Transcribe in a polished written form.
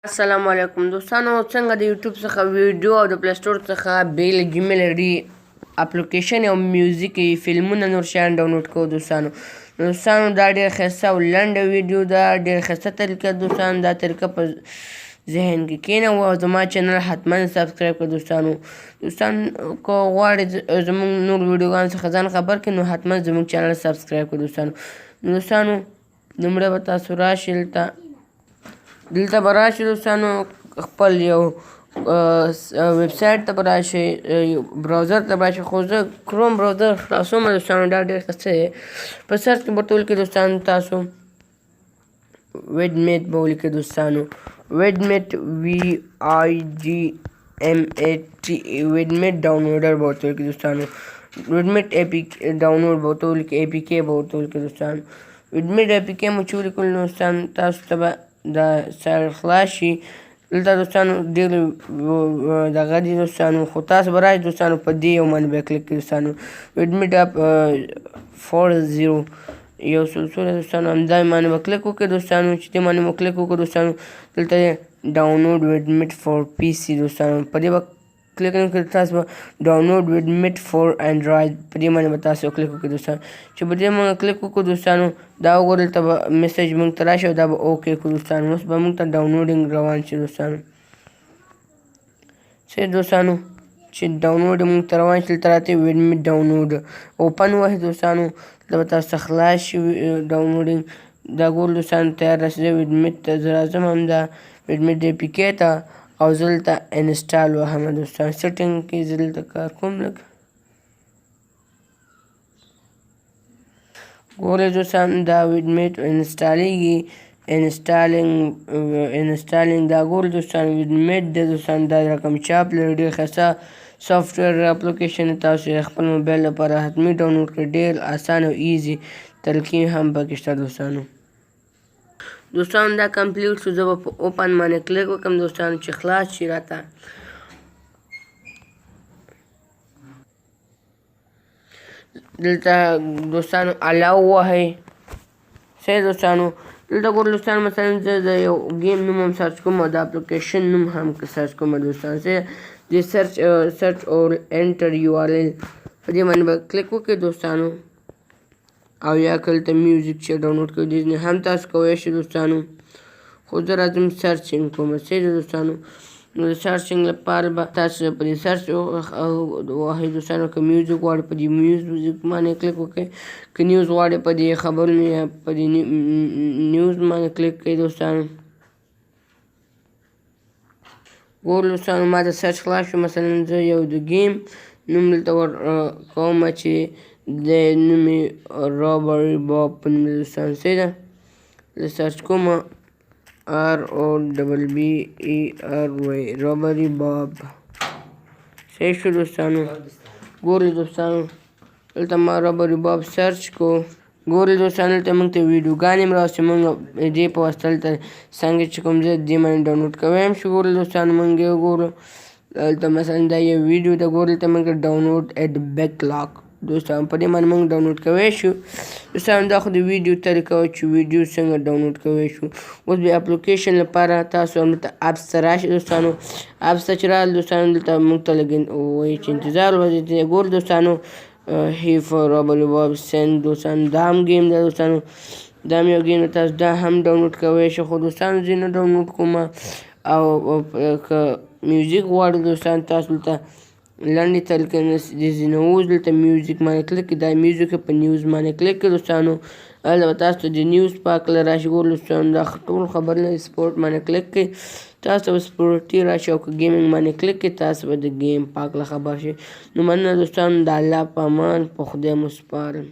السلام علیکم دوستانو، څنګه د یوټیوب څخه ویډیو او د پلی سټور څخه بیل جیمیل آیډي اپلیکیشن او میوزیک فلمونه نور شیان ډاونلوډ کوو. دوستانو دا ډېره ښایسته او لنډه ویډیو ده، ډېره ښایسته طریقه. دوستانو دا طریقه په ذهن کې کښېنوه او زما چینل حتما سبسکرایب کړه. دوستانو که غواړئ زموږ نور ویډیوګانو څخه ځان خبر کړئ نو حتما زموږ چینل سبسکرایب کړئ. دوستانو لومړی به تاسو راشئ دلته به راشئ دوستانو، خپل یو ویب سایټ ته به راشئ، براوزر ته به راشئ. خو زه کروم براوزر خلاصوم دوستانو، دا ډېر ښه دی. په سرچ کې به ورته ولیکئ دوستانو تاسو ویډمیټ به ولیکئ دوستانو، ویډمیټ VIGMAT ویډمیټ ډاونلوډر به ورته ولیکئ دوستانو، ویډمیټ ډاونلوډ به ورته ولیکئ، APK به ورته ولیکئ دوستانو. ویډمیټ APK مو چې ولیکل نو دوستانو تاسو ته به دا سایټ خلاص شي. دلته دوستانو ډېر دغه دي دوستانو، خو تاسو به راشئ دوستانو په دې یو باندې به کلیک کړئ دوستانو، ویډمیټ اپ 40 یو سلسله دوستانو، همدا باندې به کلیک وکړئ دوستانو. چې دې باندې مو کلیک وکړو دوستانو، دلته ډاونلوډ ویډمیټ فور PC دوستانو، په دې به کلیک وکړئ. تاسو به ډاونلوډ ویډمیټ فور انډرایډ په دې باندې به تاسو کلیک وکړئ دوستانو. چې په دې باندې کلیک وکړو دوستانو، دا وګورئ دلته به میسج موږ ته راشي او دا به اوکې کړو دوستانو. اوس به موږ ته ډاونلوډینګ روان شي دوستانو. صحیح دوستانو، چې ډاونلوډ موږ ته روان شي، دلته راته ویډمیټ ډاونلوډ اوپن ووهئ دوستانو، دلته به تاسو ته خلاص شي ډاونلوډینګ. دا ګورئ دوستانو تیار راشي. زه ویډمیټ ته زه راځم همدا ویډمیټ APK ته او زه دلته انسټال وهم دوستانو. سیټینګ کې زه دلته کار کوم لږ. ګورئ دوستانو دا ویډمیټ انسټالیږي، انسټالینګ دا ګورئ دوستانو ویډمیټ دی دوستانو، دا رقم چاپ لري، ډېر ښایسته سافټویر اپلیکیشن. تاسو یې خپل موبایل لپاره حتمي ډاونلوډ کړئ، ډېر اسانه او ایزي طریقې هم پکې شته دوستانو. دوستانو دا کمپلیټ شو، زه به په اوپن باندې کلیک وکړم دوستانو چې خلاص شي راته. دلته دوستانو الاو ووهئ. صحیح دوستانو، دلته ګورئ دوستانو مثلا زه د یو ګیم نوم هم سرچ کوم او د اپلیکیشن نوم هم سرچ کوم دوستانو. د سرچ اور انټر URL په دې باندې به کلیک وکړئ دوستانو، او یا که دلته میوزیک چې ډاونلوډ کوئ دې هم تاسو کولی شئ دوستانو. خو زه راځم سرچینګ کوم. صحیح ده دوستانو، نو د سرچینګ لپاره به تاسو په دې سرچ ووهئ دوستانو. که میوزیک غواړئ په دې میوزیک باندې کلیک وکړئ، که نیوز غواړئ په دې خبرونه یا په دې نیوز باندې کلیک کړئ دوستانو. ګورئ دوستانو ما ته سرچ خلاص شو، مثلا زه یو د گیم نوم دلته ورکوم چې د نوم یې رابري باب په نوم دی دوستانو. صحیح ده، زه سرچ کوم ROBBERY رابري باب. صحیح شو دوستانو. ګورئ دوستانو دلته ما رابري باب سرچ کو. ګورئ دوستانو دلته موږ ته ویډیوګانې هم راوستې، موږ دې په واسطه دلته څنګه چې کوم زه دې باندې ډاونلوډ کوی هم شو. ګورئ دوستانو موږ یې وګورو، دلته مثلا دا یو ویډیو ده، ګورئ دلته موږ ډاونلوډ ایټ بیکلاګ دوستانو، په دې باندې موږ ډاونلوډ کوی شو دوستانو. دا خو د ویډیو طریقه وه چې ویډیو څنګه ډاونلوډ کوی شو. اوس بیا اپلیکیشن لپاره تاسو همدلته اپس ته راشئ دوستانو. اپس ته چې راغلل دوستانو دلته موږ ته لږ وایي چې انتظار وکړئ. ګورئ دوستانو هیف رابري باب سینډ دوستانو، دا هم گیم ده دوستانو، دا هم یو گیم ده، تاسو دا هم ډاونلوډ کوی شئ. خو دوستانو زه یې نه ډاونلوډ کوم. او که میوزیک غواړئ دوستانو تاسو دلته لنډې طریقې د ځینوز دلته میوزیک باندې کلیک کړئ، دا میوزیک په نیوز باندې کلیک کړئ دوستانو. هلته به تاسو ته د نیوز په هکله راشي. ګورئ دوستانو دا ټول خبرونه سپورټ باندې کلیک کړئ، تاسو ته به سپورټي راشي. او که ګیمینګ باندې کلیک کړئ تاسو به د ګیم په هکله خبر شئ. نو مننه دوستانو، د الله په امان، په خدای مو سپارم.